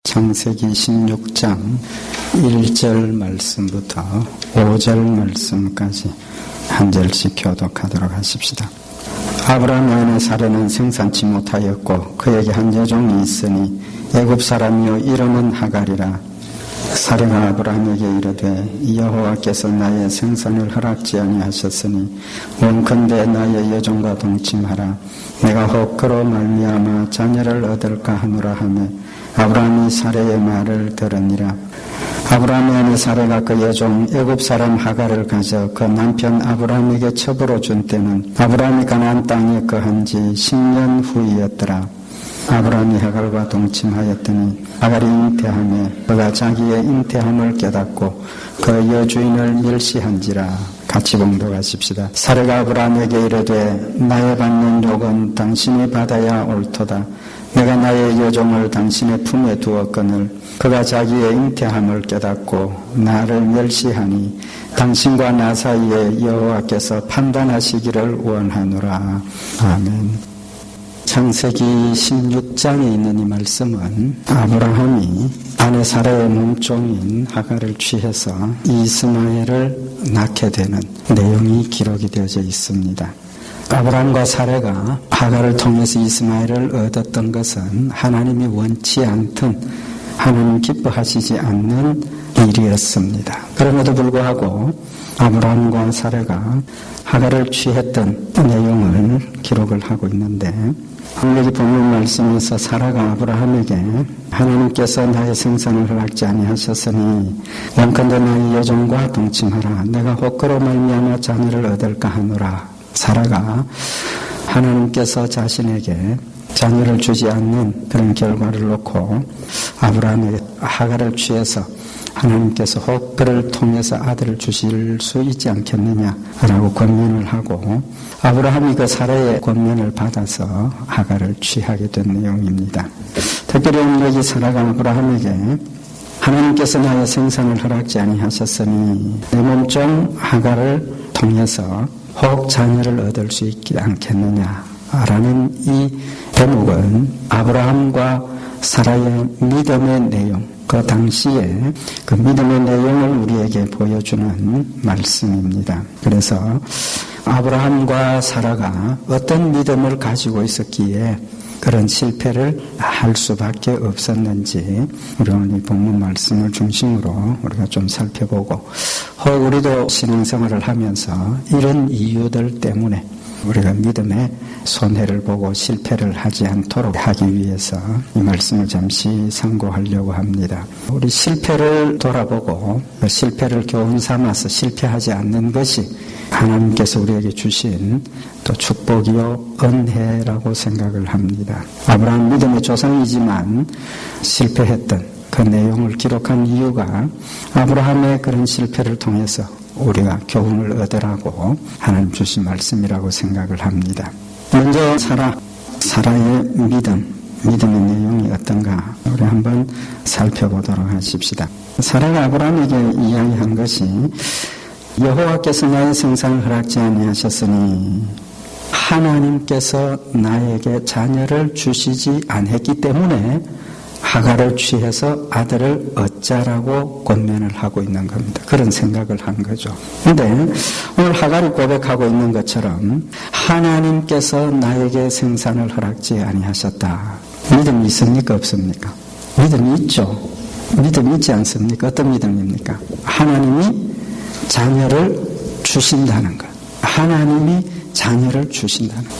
창세기 16장 1절 말씀부터 5절 말씀까지 한 절씩 교독하도록 하십시다. 아브라함 외에 사례는 생산치 못하였고 그에게 한 여종이 있으니 애굽 사람이요 이름은 하갈이라. 사례가 아브라함에게 이르되 여호와께서 나의 생산을 허락지 아니하셨으니 원컨대 나의 여종과 동침하라. 내가 혹 그로 말미암아 자녀를 얻을까 하노라 하며 아브라함이 사례의 말을 들으니라. 아브라함의 아내 사례가 그 여종 애굽 사람 하갈을 가져 그 남편 아브라함에게 첩으로 준 때는 아브라함이 가나안 땅에 거한 지 10년 후이었더라. 아브라함이 하갈과 동침하였더니 하갈이 잉태하며 그가 자기의 잉태함을 깨닫고 그 여주인을 멸시한지라. 같이 봉독하십시다. 사례가 아브라함에게 이르되 나의 받는 욕은 당신이 받아야 옳도다. 내가 나의 여종을 당신의 품에 두었거늘 그가 자기의 잉태함을 깨닫고 나를 멸시하니 당신과 나 사이에 여호와께서 판단하시기를 원하노라. 아멘. 창세기 16장에 있는 이 말씀은 아브라함이 아내 사례의 몸종인 하갈을 취해서 이스마엘을 낳게 되는 내용이 기록이 되어져 있습니다. 아브라함과 사례가 하갈을 통해서 이스마엘을 얻었던 것은 하나님이 원치 않든 하나님 기뻐하시지 않는 일이었습니다. 그럼에도 불구하고 아브라함과 사례가 하갈을 취했던 내용을 기록을 하고 있는데 여기 본문 말씀에서 사라가 아브라함에게 하나님께서 나의 생산을 허락지 아니하셨으니 원컨대 나의 여종과 동침하라. 내가 혹 그로 말미암아 자녀를 얻을까 하노라. 사라가 하나님께서 자신에게 자녀를 주지 않는 그런 결과를 놓고 아브라함에게 하갈을 취해서 하나님께서 혹 그를 통해서 아들을 주실 수 있지 않겠느냐라고 권면을 하고 아브라함이 그 사라의 권면을 받아서 하갈을 취하게 된 내용입니다. 특별히 여기 사라가 아브라함에게 하나님께서 나의 생산을 허락지 아니하셨으니 내 몸종 하갈을 통해서 혹 자녀를 얻을 수 있지 않겠느냐라는 이 대목은 아브라함과 사라의 믿음의 내용, 그 당시에 그 믿음의 내용을 우리에게 보여주는 말씀입니다. 그래서 아브라함과 사라가 어떤 믿음을 가지고 있었기에 그런 실패를 할 수밖에 없었는지 우리 오늘 이 본문 말씀을 중심으로 우리가 좀 살펴보고 혹 우리도 신앙생활을 하면서 이런 이유들 때문에 우리가 믿음의 손해를 보고 실패를 하지 않도록 하기 위해서 이 말씀을 잠시 상고하려고 합니다. 우리 실패를 돌아보고 그 실패를 교훈 삼아서 실패하지 않는 것이 하나님께서 우리에게 주신 또 축복이요 은혜라고 생각을 합니다. 아브라함 믿음의 조상이지만 실패했던 그 내용을 기록한 이유가 아브라함의 그런 실패를 통해서 우리가 교훈을 얻으라고 하나님 주신 말씀이라고 생각을 합니다. 먼저 사라의 믿음의 내용이 어떤가 우리 한번 살펴보도록 하십시다. 사라가 아브라함에게 이야기한 것이 여호와께서 나의 생산을 허락지 아니하셨으니 하나님께서 나에게 자녀를 주시지 않았기 때문에 하갈을 취해서 아들을 얻자라고 권면을 하고 있는 겁니다. 그런 생각을 한 거죠. 그런데 오늘 하갈이 고백하고 있는 것처럼 하나님께서 나에게 생산을 허락지 아니하셨다. 믿음이 있습니까? 없습니까? 믿음이 있죠. 믿음이 있지 않습니까? 어떤 믿음입니까? 하나님이 자녀를 주신다는 것. 하나님이 자녀를 주신다는 것.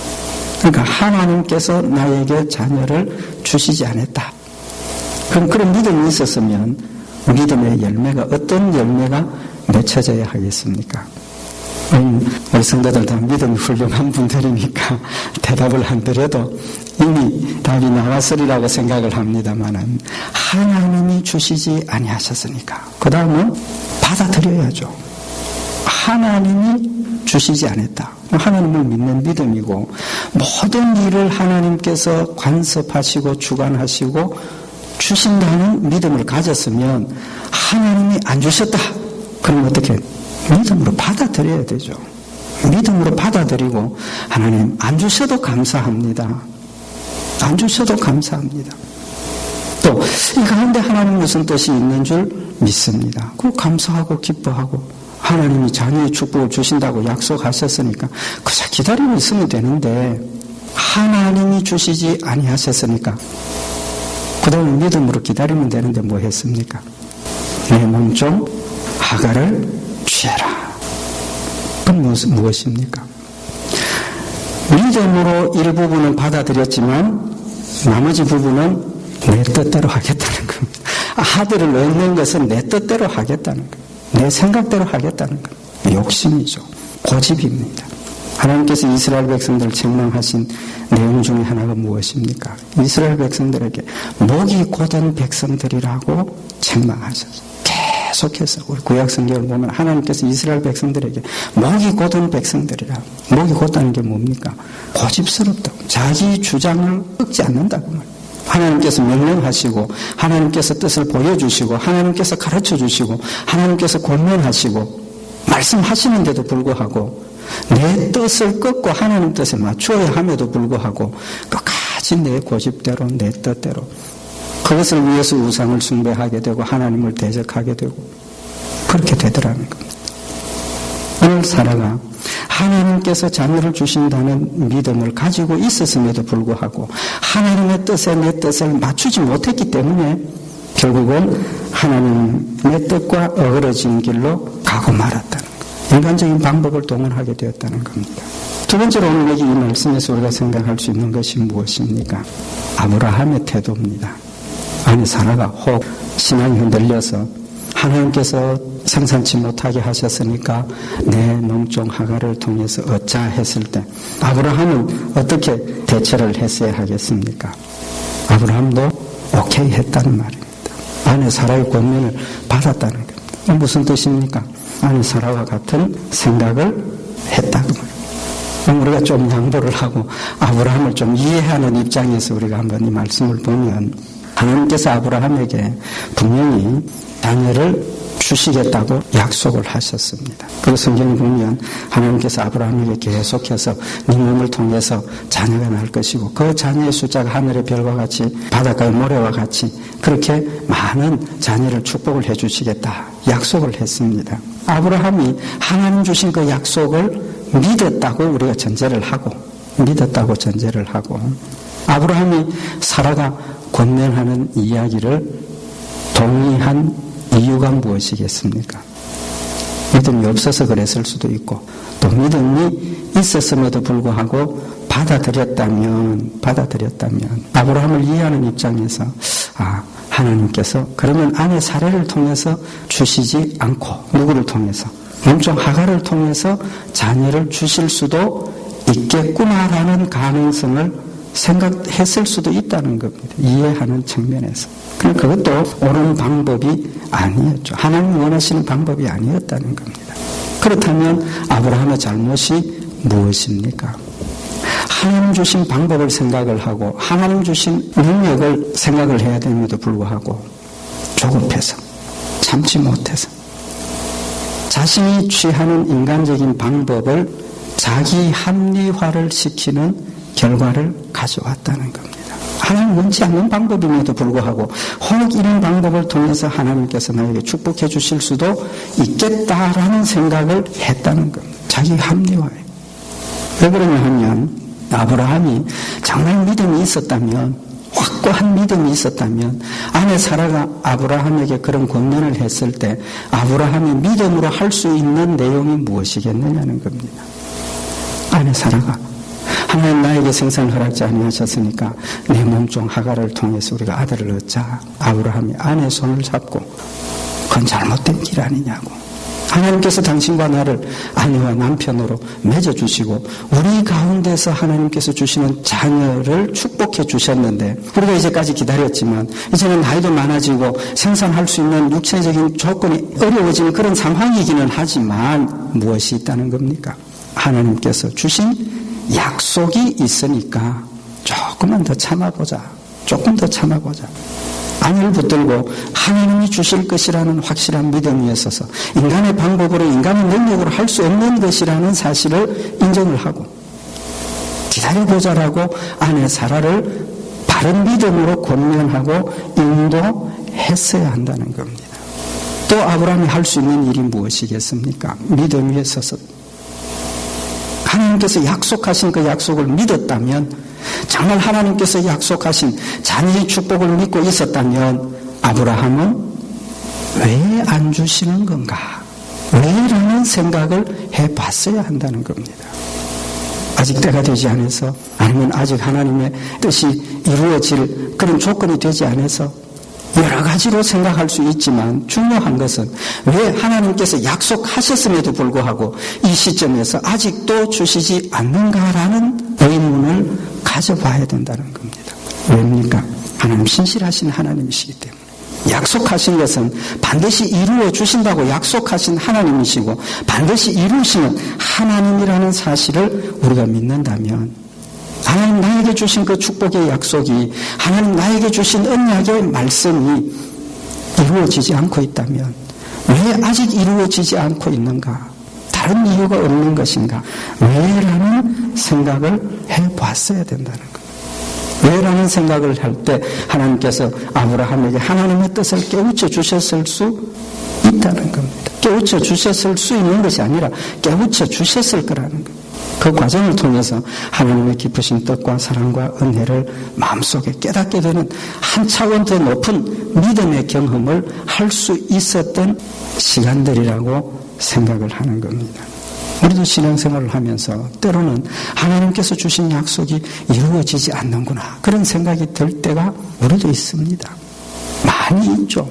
그러니까 하나님께서 나에게 자녀를 주시지 않았다. 그럼 그런 믿음이 있었으면 믿음의 열매가 어떤 열매가 맺혀져야 하겠습니까? 우리 성도들 다 믿음이 훌륭한 분들이니까 대답을 안 드려도 이미 답이 나왔으리라고 생각을 합니다만은 하나님이 주시지 아니하셨으니까 그 다음은 받아들여야죠. 하나님이 주시지 않았다. 하나님을 믿는 믿음이고 모든 일을 하나님께서 간섭하시고 주관하시고 주신다는 믿음을 가졌으면 하나님이 안 주셨다. 그럼 어떻게? 믿음으로 받아들여야 되죠. 믿음으로 받아들이고 하나님 안 주셔도 감사합니다. 안 주셔도 감사합니다. 또 또 이 가운데 하나님 무슨 뜻이 있는 줄 믿습니다. 그 감사하고 기뻐하고 하나님이 자녀의 축복을 주신다고 약속하셨으니까 그저 기다리고 있으면 되는데 하나님이 주시지 아니하셨으니까 그동안 믿음으로 기다리면 되는데 뭐 했습니까? 내 몸종 하갈을 취해라. 그건 무엇입니까? 믿음으로 일부분은 받아들였지만 나머지 부분은 내 뜻대로 하겠다는 겁니다. 아들을 얻는 것은 내 뜻대로 하겠다는 겁니다. 내 생각대로 하겠다는 겁니다. 욕심이죠. 고집입니다. 하나님께서 이스라엘 백성들을 책망하신 내용 중에 하나가 무엇입니까? 이스라엘 백성들에게 목이 곧은 백성들이라고 책망하셨어요. 계속해서 우리 구약성경을 보면 하나님께서 이스라엘 백성들에게 목이 곧은 백성들이라. 목이 곧다는 게 뭡니까? 고집스럽다고. 자기 주장을 꺾지 않는다고 말이에요. 하나님께서 명령하시고 하나님께서 뜻을 보여주시고 하나님께서 가르쳐주시고 하나님께서 권면하시고 말씀하시는데도 불구하고 내 뜻을 꺾고 하나님 뜻에 맞추어야 함에도 불구하고 끝까지 내 고집대로 내 뜻대로 그것을 위해서 우상을 숭배하게 되고 하나님을 대적하게 되고 그렇게 되더라는 겁니다. 오늘 사라가 하나님께서 자녀를 주신다는 믿음을 가지고 있었음에도 불구하고 하나님의 뜻에 내 뜻을 맞추지 못했기 때문에 결국은 하나님의 뜻과 어그러진 길로 가고 말았다는 겁니다. 인간적인 방법을 동원하게 되었다는 겁니다. 두 번째로 오늘 여기 이 말씀에서 우리가 생각할 수 있는 것이 무엇입니까? 아브라함의 태도입니다. 아니 사라가 혹 신앙이 흔들려서 하나님께서 생산치 못하게 하셨으니까 내 몸종 하갈을 통해서 얻자 했을 때 아브라함은 어떻게 대처를 했어야 하겠습니까? 아브라함도 오케이 했다는 말입니다. 아내 사라의 권면을 받았다는 겁니다. 무슨 뜻입니까? 아내 사라와 같은 생각을 했다고 말입니다. 우리가 좀 양보를 하고 아브라함을 좀 이해하는 입장에서 우리가 한번 이 말씀을 보면 하나님께서 아브라함에게 분명히 자녀를 주시겠다고 약속을 하셨습니다. 그 성경을 보면 하나님께서 아브라함에게 계속해서 네 몸을 통해서 자녀가 날 것이고 그 자녀의 숫자가 하늘의 별과 같이 바닷가의 모래와 같이 그렇게 많은 자녀를 축복을 해 주시겠다 약속을 했습니다. 아브라함이 하나님 주신 그 약속을 믿었다고 우리가 전제를 하고 아브라함이 사라가 권면하는 이야기를 동의한 이유가 무엇이겠습니까? 믿음이 없어서 그랬을 수도 있고 또 믿음이 있었음에도 불구하고 받아들였다면 아브라함을 이해하는 입장에서 하나님께서 그러면 아내 사례를 통해서 주시지 않고 누구를 통해서 몸종 하갈을 통해서 자녀를 주실 수도 있겠구나라는 가능성을 생각했을 수도 있다는 겁니다. 이해하는 측면에서. 그것도 옳은 방법이 아니었죠. 하나님이 원하시는 방법이 아니었다는 겁니다. 그렇다면 아브라함의 잘못이 무엇입니까? 하나님 주신 방법을 생각을 하고 하나님 주신 능력을 생각을 해야 됨에도 불구하고 조급해서 참지 못해서 자신이 취하는 인간적인 방법을 자기 합리화를 시키는 결과를 가져왔다는 겁니다. 하나님 원치 않는 방법임에도 불구하고 혹 이런 방법을 통해서 하나님께서 나에게 축복해 주실 수도 있겠다라는 생각을 했다는 겁니다. 자기 합리화에. 왜 그러냐 하면 아브라함이 정말 믿음이 있었다면 확고한 믿음이 있었다면 아내 사라가 아브라함에게 그런 권면을 했을 때 아브라함이 믿음으로 할 수 있는 내용이 무엇이겠느냐는 겁니다. 아내 사라가 하나님 나에게 생산을 허락지 아니하셨으니까 내 몸종 하갈을 통해서 우리가 아들을 얻자. 아브라함이 아내 손을 잡고 그건 잘못된 길 아니냐고. 하나님께서 당신과 나를 아내와 남편으로 맺어주시고 우리 가운데서 하나님께서 주시는 자녀를 축복해 주셨는데 우리가 이제까지 기다렸지만 이제는 나이도 많아지고 생산할 수 있는 육체적인 조건이 어려워지는 그런 상황이기는 하지만 무엇이 있다는 겁니까? 하나님께서 주신 약속이 있으니까 조금 더 참아보자. 아내를 붙들고 하나님이 주실 것이라는 확실한 믿음이 있어서 인간의 방법으로 인간의 능력으로 할 수 없는 것이라는 사실을 인정을 하고 기다려보자라고 아내 사라를 바른 믿음으로 권면하고 인도했어야 한다는 겁니다. 또 아브라함이 할 수 있는 일이 무엇이겠습니까? 믿음 위에 서서 하나님께서 약속하신 그 약속을 믿었다면, 정말 하나님께서 약속하신 자녀의 축복을 믿고 있었다면 아브라함은 왜 안 주시는 건가? 왜라는 생각을 해봤어야 한다는 겁니다. 아직 때가 되지 않아서, 아니면 아직 하나님의 뜻이 이루어질 그런 조건이 되지 않아서 여러 가지로 생각할 수 있지만, 중요한 것은 왜 하나님께서 약속하셨음에도 불구하고 이 시점에서 아직도 주시지 않는가라는 의문을 가져봐야 된다는 겁니다. 왜입니까? 하나님 신실하신 하나님이시기 때문에. 약속하신 것은 반드시 이루어 주신다고 약속하신 하나님이시고 반드시 이루시는 하나님이라는 사실을 우리가 믿는다면, 하나님 나에게 주신 그 축복의 약속이, 하나님 나에게 주신 언약의 말씀이 이루어지지 않고 있다면 왜 아직 이루어지지 않고 있는가? 다른 이유가 없는 것인가? 왜라는 생각을 해봤어야 된다는 거예요. 왜라는 생각을 할 때 하나님께서 아브라함에게 하나님의 뜻을 깨우쳐 주셨을 수 있다는 겁니다. 깨우쳐 주셨을 수 있는 것이 아니라 깨우쳐 주셨을 거라는 겁니다. 그 과정을 통해서 하나님의 깊으신 뜻과 사랑과 은혜를 마음속에 깨닫게 되는 한 차원 더 높은 믿음의 경험을 할 수 있었던 시간들이라고 생각을 하는 겁니다. 우리도 신앙생활을 하면서 때로는 하나님께서 주신 약속이 이루어지지 않는구나, 그런 생각이 들 때가 우리도 있습니다. 많이 있죠.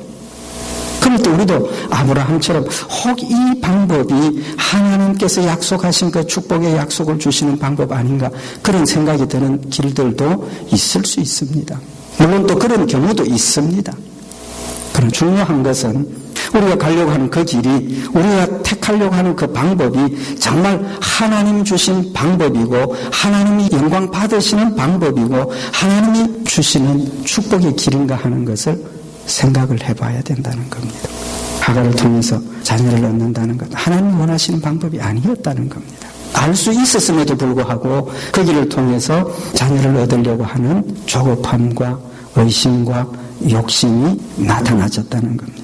그럴 때 우리도 아브라함처럼 혹 이 방법이 하나님께서 약속하신 그 축복의 약속을 주시는 방법 아닌가, 그런 생각이 드는 길들도 있을 수 있습니다. 물론 또 그런 경우도 있습니다. 그럼 중요한 것은 우리가 가려고 하는 그 길이, 우리가 택하려고 하는 그 방법이 정말 하나님 주신 방법이고 하나님이 영광 받으시는 방법이고 하나님이 주시는 축복의 길인가 하는 것을 생각을 해봐야 된다는 겁니다. 하갈을 통해서 자녀를 얻는다는 것, 하나님이 원하시는 방법이 아니었다는 겁니다. 알 수 있었음에도 불구하고 그 길을 통해서 자녀를 얻으려고 하는 조급함과 의심과 욕심이 나타나졌다는 겁니다.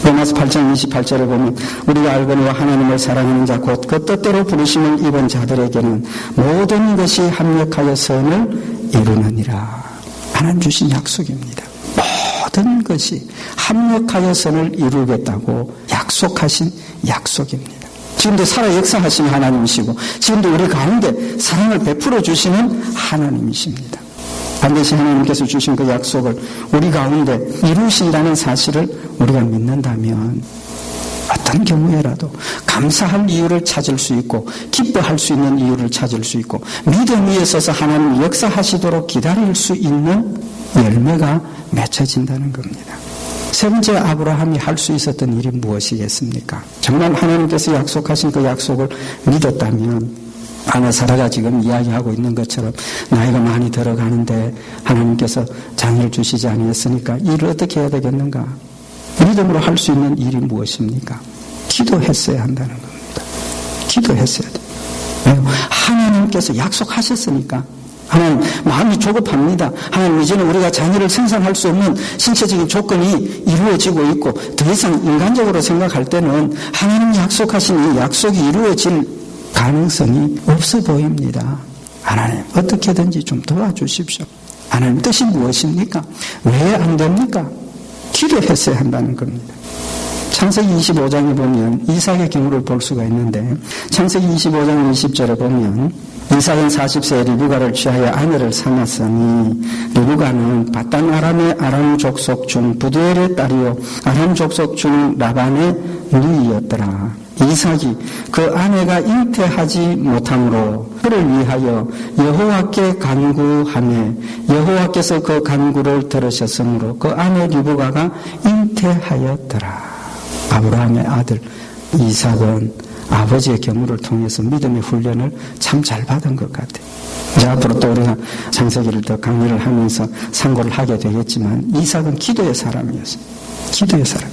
로마서 8장 28절에 보면 우리가 알거니와 하나님을 사랑하는 자 곧 그 뜻대로 부르심을 입은 자들에게는 모든 것이 합력하여 선을 이루느니라. 하나님 주신 약속입니다. 모든 것이 합력하여 선을 이루겠다고 약속하신 약속입니다. 지금도 살아 역사하시는 하나님이시고 지금도 우리 가운데 사랑을 베풀어 주시는 하나님이십니다. 반드시 하나님께서 주신 그 약속을 우리 가운데 이루신다는 사실을 우리가 믿는다면 어떤 경우에라도 감사할 이유를 찾을 수 있고 기뻐할 수 있는 이유를 찾을 수 있고 믿음 위에 서서 하나님 역사하시도록 기다릴 수 있는 열매가 맺혀진다는 겁니다. 세 번째, 아브라함이 할 수 있었던 일이 무엇이겠습니까? 정말 하나님께서 약속하신 그 약속을 믿었다면 아나 사라가 지금 이야기하고 있는 것처럼 나이가 많이 들어가는데 하나님께서 자녀를 주시지 아니했으니까 일을 어떻게 해야 되겠는가? 믿음으로 할 수 있는 일이 무엇입니까? 기도했어야 한다는 겁니다. 기도했어야 돼요. 왜요? 하나님께서 약속하셨으니까. 하나님, 마음이 조급합니다. 하나님, 이제는 우리가 자녀를 생산할 수 없는 신체적인 조건이 이루어지고 있고 더 이상 인간적으로 생각할 때는 하나님이 약속하신 이 약속이 이루어질 가능성이 없어 보입니다. 하나님, 어떻게든지 좀 도와주십시오. 하나님 뜻이 무엇입니까? 왜 안 됩니까? 기도했어야 한다는 겁니다. 창세기 25장에 보면 이삭의 경우를 볼 수가 있는데 창세기 25장 20절에 보면 이삭은 40세에 리브가를 취하여 아내를 삼았으니 리브가는 바단 아람의 아람 족속 중 부두엘의 딸이요 아람 족속 중 라반의 누이였더라. 이삭이 그 아내가 잉태하지 못함으로 그를 위하여 여호와께 간구하며 여호와께서 그 간구를 들으셨으므로 그 아내 리브가가 잉태하였더라. 아브라함의 아들 이삭은 아버지의 경우를 통해서 믿음의 훈련을 참 잘 받은 것 같아요. 이제 앞으로 또 우리가 창세기를 더 강의를 하면서 상고를 하게 되겠지만 이삭은 기도의 사람이었어요. 기도의 사람.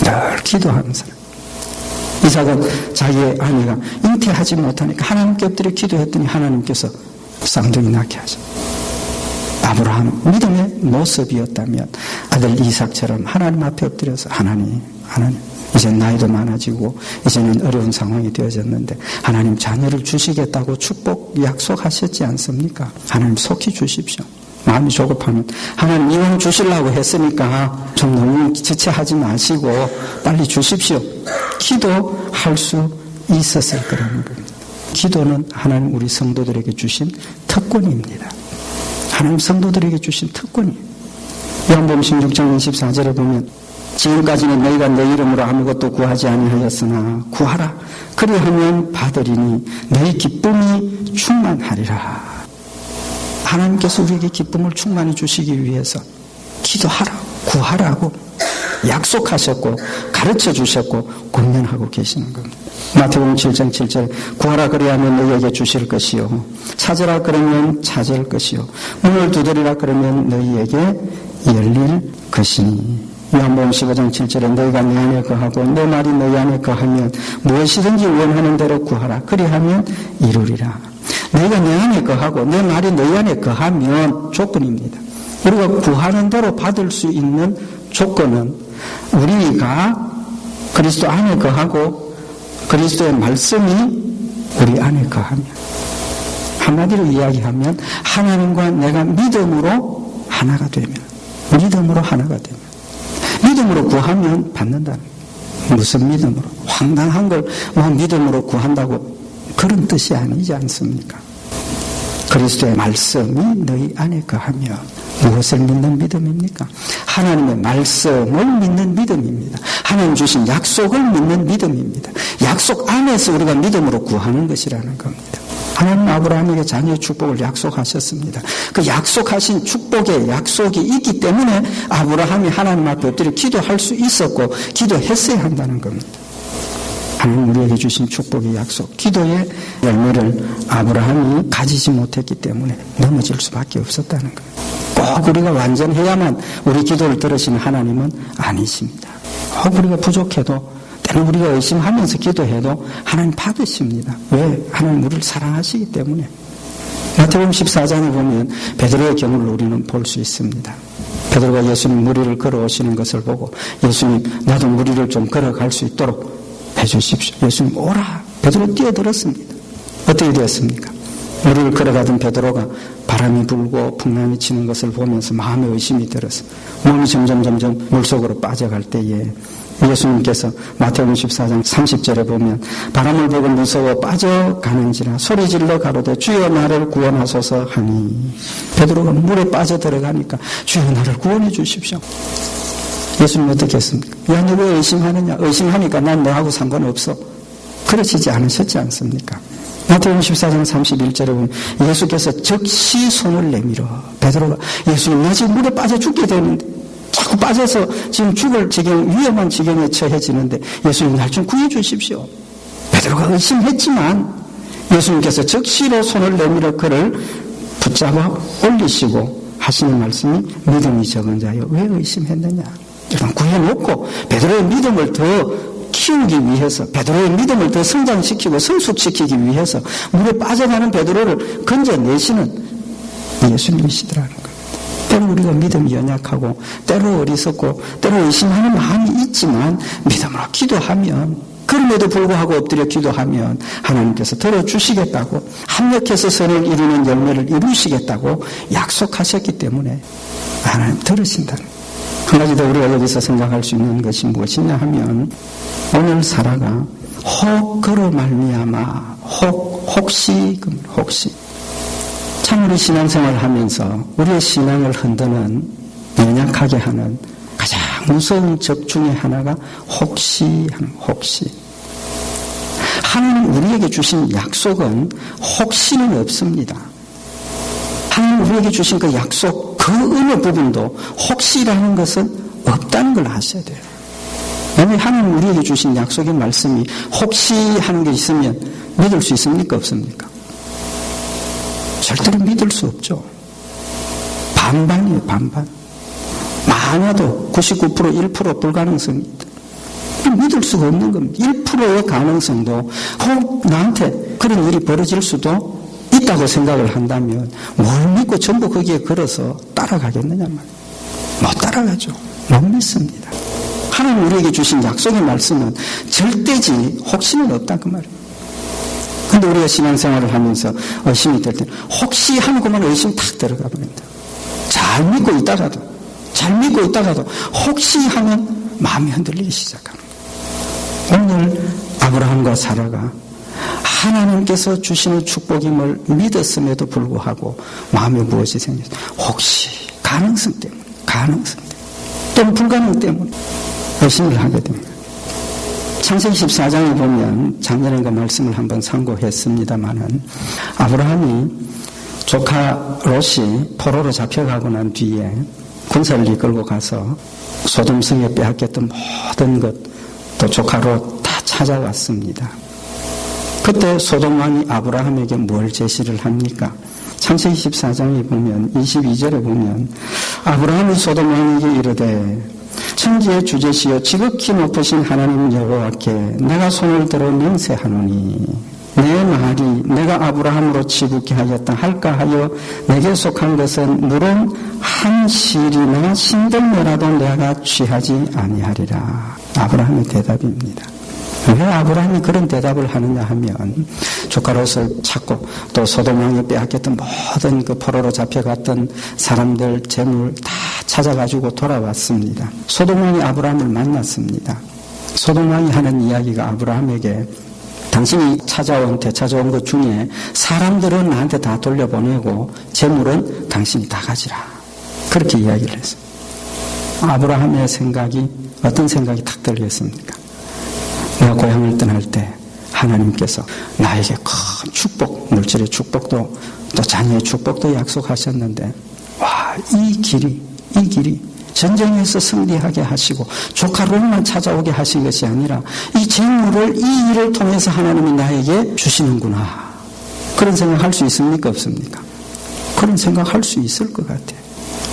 늘 기도하는 사람. 이삭은 자기의 아내가 잉태하지 못하니까 하나님께 엎드려 기도했더니 하나님께서 쌍둥이 낳게 하죠. 아브라함 믿음의 모습이었다면 아들 이삭처럼 하나님 앞에 엎드려서 하나님 이제 나이도 많아지고 이제는 어려운 상황이 되어졌는데 하나님 자녀를 주시겠다고 축복 약속하셨지 않습니까? 하나님 속히 주십시오. 마음이 조급하면 하나님 이왕 주시려고 했으니까 좀 너무 지체하지 마시고 빨리 주십시오. 기도할 수 있었을 거라는 겁니다. 기도는 하나님 우리 성도들에게 주신 특권입니다. 하나님 성도들에게 주신 특권이에요. 요한복음 16장 24절에 보면 지금까지는 너희가 내 이름으로 아무것도 구하지 아니하였으나 구하라. 그리하면 받으리니 너희 기쁨이 충만하리라. 하나님께서 우리에게 기쁨을 충만히 주시기 위해서 기도하라고 구하라고 약속하셨고 가르쳐 주셨고 권면하고 계시는 겁니다. 마태복음 7장 7절 구하라 그리하면 너희에게 주실 것이요 찾으라 그러면 찾을 것이요 문을 두드리라 그러면 너희에게 열릴 것이니. 요한복음 15장 7절에 너희가 내 안에 거하고 내 말이 너희 안에 거하면 무엇이든지 원하는 대로 구하라. 그리하면 이루리라. 너희가 내 안에 거하고 내 말이 너희 안에 거하면 조건입니다. 우리가 구하는 대로 받을 수 있는 조건은 우리가 그리스도 안에 거하고 그리스도의 말씀이 우리 안에 거하면, 한마디로 이야기하면 하나님과 내가 믿음으로 하나가 되면, 믿음으로 하나가 되면, 믿음으로 구하면 받는다는 거예요. 무슨 믿음으로? 황당한 걸 믿음으로 구한다고 그런 뜻이 아니지 않습니까? 그리스도의 말씀이 너희 안에 거하며 무엇을 믿는 믿음입니까? 하나님의 말씀을 믿는 믿음입니다. 하나님 주신 약속을 믿는 믿음입니다. 약속 안에서 우리가 믿음으로 구하는 것이라는 겁니다. 하나님 아브라함에게 자녀의 축복을 약속하셨습니다. 그 약속하신 축복의 약속이 있기 때문에 아브라함이 하나님 앞에 엎드려 기도할 수 있었고 기도했어야 한다는 겁니다. 하나님 우리에게 주신 축복의 약속, 기도의 열매를 아브라함이 가지지 못했기 때문에 넘어질 수밖에 없었다는 거예요. 꼭 우리가 완전해야만 우리 기도를 들으시는 하나님은 아니십니다. 꼭 우리가 부족해도 때는 우리가 의심하면서 기도해도 하나님 받으십니다. 왜? 하나님 우리를 사랑하시기 때문에. 마태복음 14장에 보면 베드로의 경우를 우리는 볼 수 있습니다. 베드로가 예수님 무리를 걸어오시는 것을 보고 예수님 나도 무리를 좀 걸어갈 수 있도록 해주십시오. 예수님 오라. 베드로 뛰어들었습니다. 어떻게 되었습니까? 무리를 걸어가던 베드로가 바람이 불고 풍랑이 치는 것을 보면서 마음에 의심이 들어서 몸이 점점 물속으로 빠져갈 때에 예수님께서 마태복음 14장 30절에 보면 바람을 보고 무서워 빠져가는지라 소리질러 가로되 주여 나를 구원하소서 하니 베드로가 물에 빠져 들어가니까 주여 나를 구원해 주십시오. 예수님 어떻게 했습니까? 야, 너 왜 의심하느냐? 의심하니까 난 너하고 상관없어. 그러시지 않으셨지 않습니까? 마태복음 14장 31절에 보면 예수께서 즉시 손을 내밀어 베드로가 예수님 나 지금 물에 빠져 죽게 되는데 자꾸 빠져서 지금 죽을 지경 위험한 지경에 처해지는데 예수님 날 좀 구해 주십시오. 베드로가 의심했지만 예수님께서 즉시로 손을 내밀어 그를 붙잡아 올리시고 하시는 말씀이 믿음이 적은 자여 왜 의심했느냐. 일단 구해놓고 베드로의 믿음을 더 키우기 위해서 베드로의 믿음을 더 성장시키고 성숙시키기 위해서 물에 빠져가는 베드로를 건져내시는 예수님이시더라는 거예요. 때로 우리가 믿음이 연약하고 때로 어리석고 때로 의심하는 마음이 있지만 믿음으로 기도하면 그럼에도 불구하고 엎드려 기도하면 하나님께서 들어주시겠다고 합력해서 선을 이루는 열매를 이루시겠다고 약속하셨기 때문에 하나님 들으신다는 거예요. 한 가지 더 우리가 여기서 생각할 수 있는 것이 무엇이냐 하면 오늘 살아가 혹으로 말미암아 혹시 참 우리 신앙생활을 하면서 우리의 신앙을 흔드는 연약하게 하는 가장 무서운 적 중에 하나가 혹시 하나님 우리에게 주신 약속은 혹시는 없습니다. 하나님 우리에게 주신 그 약속 그 어느 부분도 혹시라는 것은 없다는 걸 아셔야 돼요. 왜냐하면 하나님 우리에게 주신 약속의 말씀이 혹시 하는 게 있으면 믿을 수 있습니까? 없습니까? 절대로 믿을 수 없죠. 반반이에요. 반반. 많아도 99% 1% 불가능성이 있다. 믿을 수가 없는 겁니다. 1%의 가능성도 혹 나한테 그런 일이 벌어질 수도 있다고 생각을 한다면 뭘 믿고 전부 거기에 걸어서 따라가겠느냐 말이에요. 못 따라가죠. 못 믿습니다. 하나님 우리에게 주신 약속의 말씀은 절대지 혹시는 없다 그 말이에요. 근데 우리가 신앙생활을 하면서 의심이 될 때는 혹시 하는 것만 의심이 탁 들어가 버립니다. 잘 믿고 있다가도 혹시 하면 마음이 흔들리기 시작합니다. 오늘 아브라함과 사라가 하나님께서 주시는 축복임을 믿었음에도 불구하고 마음에 무엇이 생겼어요? 혹시 가능성 때문에 또는 불가능 때문에 의심을 하게 됩니다. 창세기 14장에 보면 작년에 그 말씀을 한번 상고했습니다마는 아브라함이 조카 롯이 포로로 잡혀가고 난 뒤에 군사를 이끌고 가서 소돔성에 빼앗겼던 모든 것 또 조카 롯 다 찾아왔습니다. 그때 소돔 왕이 아브라함에게 뭘 제시를 합니까? 창세기 14장에 보면 22절에 보면 아브라함이 소돔 왕에게 이르되 천지의 주제시여 지극히 높으신 하나님 여호와께 내가 손을 들어 맹세하노니 내 말이 내가 아브라함으로 치붙게 하였다 할까 하여 내게 속한 것은 물론 한 실이나 신들매라도 내가 취하지 아니하리라. 아브라함의 대답입니다. 왜 아브라함이 그런 대답을 하느냐 하면 조카 롯을 찾고 또 소돔 왕이 빼앗겼던 모든 그 포로로 잡혀갔던 사람들 재물 다 찾아가지고 돌아왔습니다. 소돔 왕이 아브라함을 만났습니다. 소돔 왕이 하는 이야기가 아브라함에게 당신이 되찾아온 것 중에 사람들은 나한테 다 돌려보내고 재물은 당신이 다 가지라. 그렇게 이야기를 했어요. 아브라함의 생각이 어떤 생각이 탁 들겠습니까? 내가 고향을 떠날 때 하나님께서 나에게 큰 축복, 물질의 축복도 또 자녀의 축복도 약속하셨는데 이 길이 전쟁에서 승리하게 하시고 조카 롯만 찾아오게 하신 것이 아니라 이 재물을 이 일을 통해서 하나님이 나에게 주시는구나. 그런 생각할 수 있습니까? 없습니까? 그런 생각할 수 있을 것 같아요.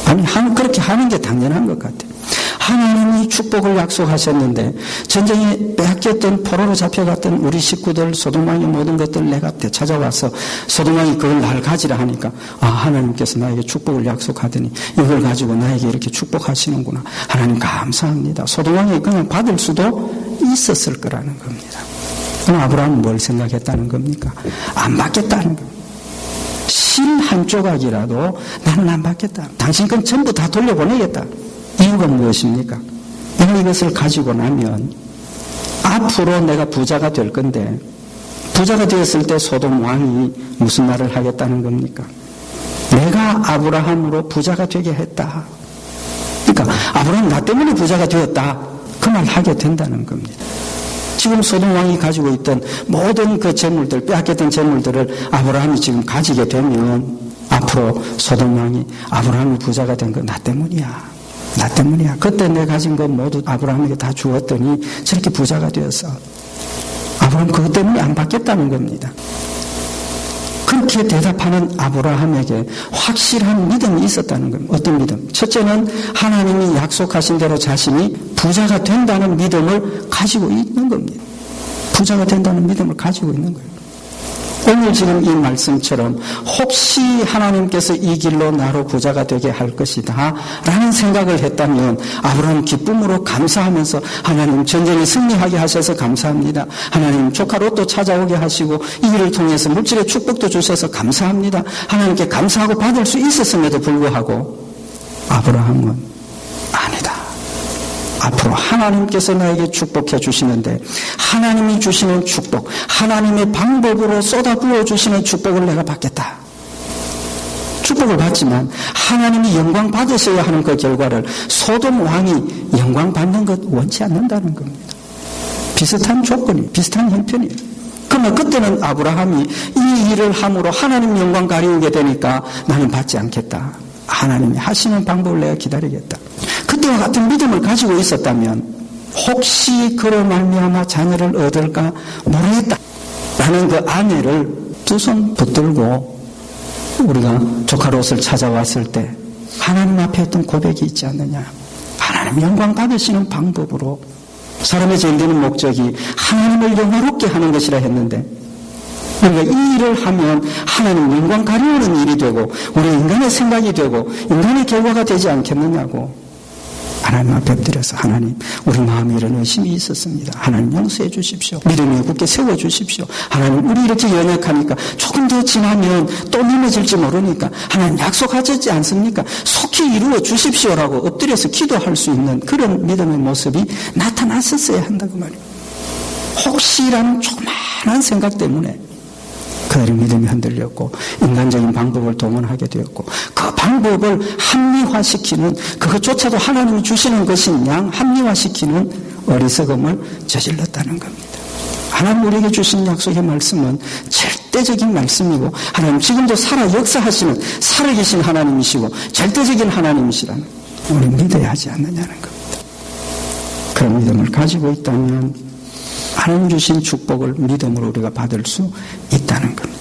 아니 그렇게 하는 게 당연한 것 같아요. 하나님이 축복을 약속하셨는데 전쟁에 빼앗겼던 포로로 잡혀갔던 우리 식구들 소돔왕의 모든 것들 내가 되찾아와서 소돔왕이 그걸 날 가지라 하니까 하나님께서 나에게 축복을 약속하더니 이걸 가지고 나에게 이렇게 축복하시는구나. 하나님 감사합니다. 소돔왕이 그냥 받을 수도 있었을 거라는 겁니다. 그럼 아브라함은 뭘 생각했다는 겁니까? 안 받겠다는 겁니다. 실 한 조각이라도 나는 안 받겠다. 당신 건 전부 다 돌려보내겠다. 이유가 무엇입니까? 내가 이것을 가지고 나면 앞으로 내가 부자가 될 건데 부자가 되었을 때 소돔 왕이 무슨 말을 하겠다는 겁니까? 내가 아브라함으로 부자가 되게 했다. 그러니까 아브라함 나 때문에 부자가 되었다. 그 말 하게 된다는 겁니다. 지금 소돔 왕이 가지고 있던 모든 그 재물들, 빼앗겼던 재물들을 아브라함이 지금 가지게 되면 앞으로 소돔 왕이 아브라함이 부자가 된 건 나 때문이야. 그때 내가 가진 거 모두 아브라함에게 다 주었더니 저렇게 부자가 되었어. 아브라함 그것 때문에 안 받겠다는 겁니다. 그렇게 대답하는 아브라함에게 확실한 믿음이 있었다는 겁니다. 어떤 믿음? 첫째는 하나님이 약속하신 대로 자신이 부자가 된다는 믿음을 가지고 있는 겁니다. 부자가 된다는 믿음을 가지고 있는 거예요. 오늘 지금 이 말씀처럼 혹시 하나님께서 이 길로 나로 부자가 되게 할 것이다 라는 생각을 했다면 아브라함 기쁨으로 감사하면서 하나님 전쟁에 승리하게 하셔서 감사합니다. 하나님 조카 롯도 찾아오게 하시고 이 일을 통해서 물질의 축복도 주셔서 감사합니다. 하나님께 감사하고 받을 수 있었음에도 불구하고 아브라함은 아니다. 앞으로 하나님께서 나에게 축복해 주시는데 하나님이 주시는 축복, 하나님의 방법으로 쏟아부어 주시는 축복을 내가 받겠다. 축복을 받지만 하나님이 영광 받으셔야 하는 그 결과를 소돔 왕이 영광 받는 것 원치 않는다는 겁니다. 비슷한 조건이, 비슷한 형편이에요. 그러면 그때는 아브라함이 이 일을 함으로 하나님 영광 가리우게 되니까 나는 받지 않겠다. 하나님이 하시는 방법을 내가 기다리겠다. 그때와 같은 믿음을 가지고 있었다면 혹시 그로 말미암아 자녀를 얻을까 모르겠다 라는 그 아내를 두 손 붙들고 우리가 조카 롯을 찾아왔을 때 하나님 앞에 했던 고백이 있지 않느냐. 하나님 영광 받으시는 방법으로 사람의 제일 되는 목적이 하나님을 영화롭게 하는 것이라 했는데 우리가 이 일을 하면 하나님 영광 가려우는 일이 되고 우리 인간의 생각이 되고 인간의 결과가 되지 않겠느냐고 하나님 앞에 엎드려서 하나님 우리 마음에 이런 의심이 있었습니다. 하나님 용서해 주십시오. 믿음에 굳게 세워주십시오. 하나님 우리 이렇게 연약하니까 조금 더 지나면 또 넘어질지 모르니까 하나님 약속하셨지 않습니까? 속히 이루어 주십시오라고 엎드려서 기도할 수 있는 그런 믿음의 모습이 나타났었어야 한다고 말이에요. 혹시라는 조그마한 생각 때문에 그들의 믿음이 흔들렸고 인간적인 방법을 동원하게 되었고 그 방법을 합리화시키는 그것조차도 하나님이 주시는 것인 양 합리화시키는 어리석음을 저질렀다는 겁니다. 하나님 우리에게 주신 약속의 말씀은 절대적인 말씀이고 하나님 지금도 살아 역사하시는 살아계신 하나님이시고 절대적인 하나님이시라는 우리 믿어야 하지 않느냐는 겁니다. 그런 믿음을 가지고 있다면 하나님 주신 축복을 믿음으로 우리가 받을 수 있다는 겁니다.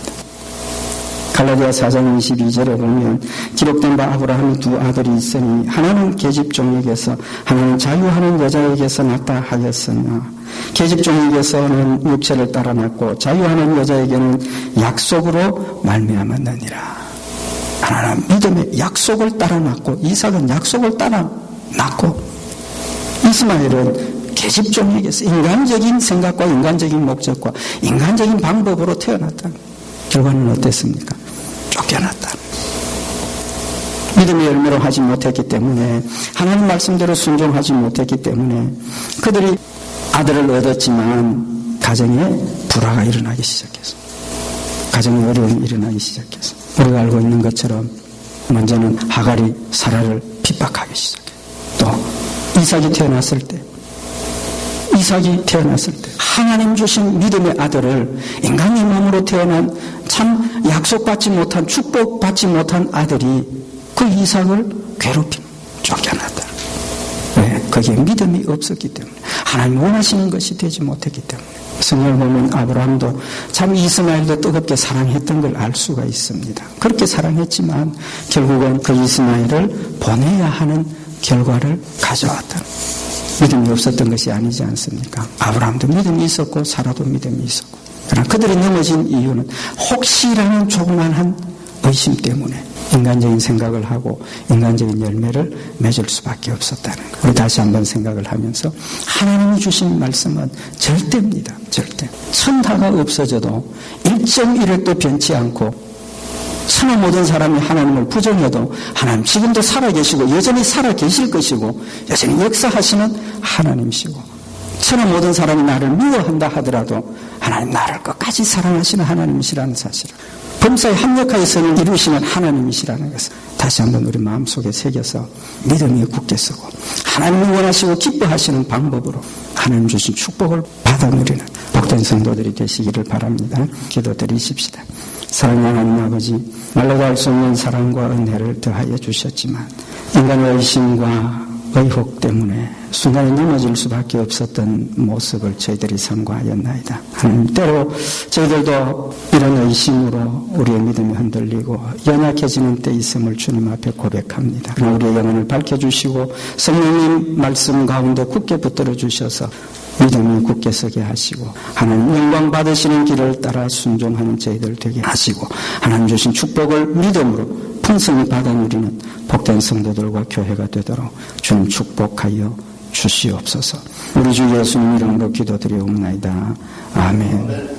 갈라디아 4장 22절에 보면 기록된 바 아브라함이 두 아들이 있으니 하나는 계집종에게서 하나는 자유하는 여자에게서 낳다 하였으나 계집종에게서는 육체를 따라 낳고 자유하는 여자에게는 약속으로 말미암았느니라. 하나는 믿음의 약속을 따라 낳고 이삭은 약속을 따라 낳고 이스마엘은 계집종에게서 인간적인 생각과 인간적인 목적과 인간적인 방법으로 태어났다. 결과는 어땠습니까? 쫓겨났다. 믿음의 열매로 하지 못했기 때문에 하나님 말씀대로 순종하지 못했기 때문에 그들이 아들을 얻었지만 가정에 불화가 일어나기 시작했어. 가정에 어려움이 일어나기 시작했어. 우리가 알고 있는 것처럼 먼저는 하갈이 사라를 핍박하기 시작했어. 또 이삭이 태어났을 때 하나님 주신 믿음의 아들을 인간의 몸으로 태어난 참 약속받지 못한 축복받지 못한 아들이 그 이삭을 괴롭히고 쫓겨났다. 왜? 거기에 믿음이 없었기 때문에 하나님 원하시는 것이 되지 못했기 때문에 성경을 보면 아브라함도 참 이스마엘도 뜨겁게 사랑했던 걸 알 수가 있습니다. 그렇게 사랑했지만 결국은 그 이스마엘을 보내야 하는 결과를 가져왔다. 믿음이 없었던 것이 아니지 않습니까? 아브라함도 믿음이 있었고 사라도 믿음이 있었고 그러나 그들이 넘어진 이유는 혹시라는 조그만한 의심 때문에 인간적인 생각을 하고 인간적인 열매를 맺을 수밖에 없었다는 것. 우리 다시 한번 생각을 하면서 하나님이 주신 말씀은 절대입니다. 절대. 천하가 없어져도 1.1획도 변치 않고 천하 모든 사람이 하나님을 부정해도 하나님 지금도 살아계시고 여전히 살아계실 것이고 여전히 역사하시는 하나님이시고 천하 모든 사람이 나를 미워한다 하더라도 하나님 나를 끝까지 사랑하시는 하나님이시라는 사실을 범사에 합력하여서는 이루시는 하나님이시라는 것을 다시 한번 우리 마음속에 새겨서 믿음이 굳게 서고 하나님이 원하시고 기뻐하시는 방법으로 하나님 주신 축복을 받아 누리는 복된 성도들이 되시기를 바랍니다. 기도드리십시다. 사랑하는 하나님 아버지, 말로도 할 수 없는 사랑과 은혜를 더하여 주셨지만 인간의 의심과 의혹 때문에 순간에 넘어질 수밖에 없었던 모습을 저희들이 선고하였나이다. 하나님, 때로 저희들도 이런 의심으로 우리의 믿음이 흔들리고 연약해지는 때 있음을 주님 앞에 고백합니다. 그러나 우리의 영혼을 밝혀주시고 성령님 말씀 가운데 굳게 붙들어 주셔서 믿음이 굳게 서게 하시고 하나님 영광 받으시는 길을 따라 순종하는 저희들 되게 하시고 하나님 주신 축복을 믿음으로 풍성히 받아 누리는 복된 성도들과 교회가 되도록 주님 축복하여 주시옵소서. 우리 주 예수님 이름으로 기도드리옵나이다. 아멘.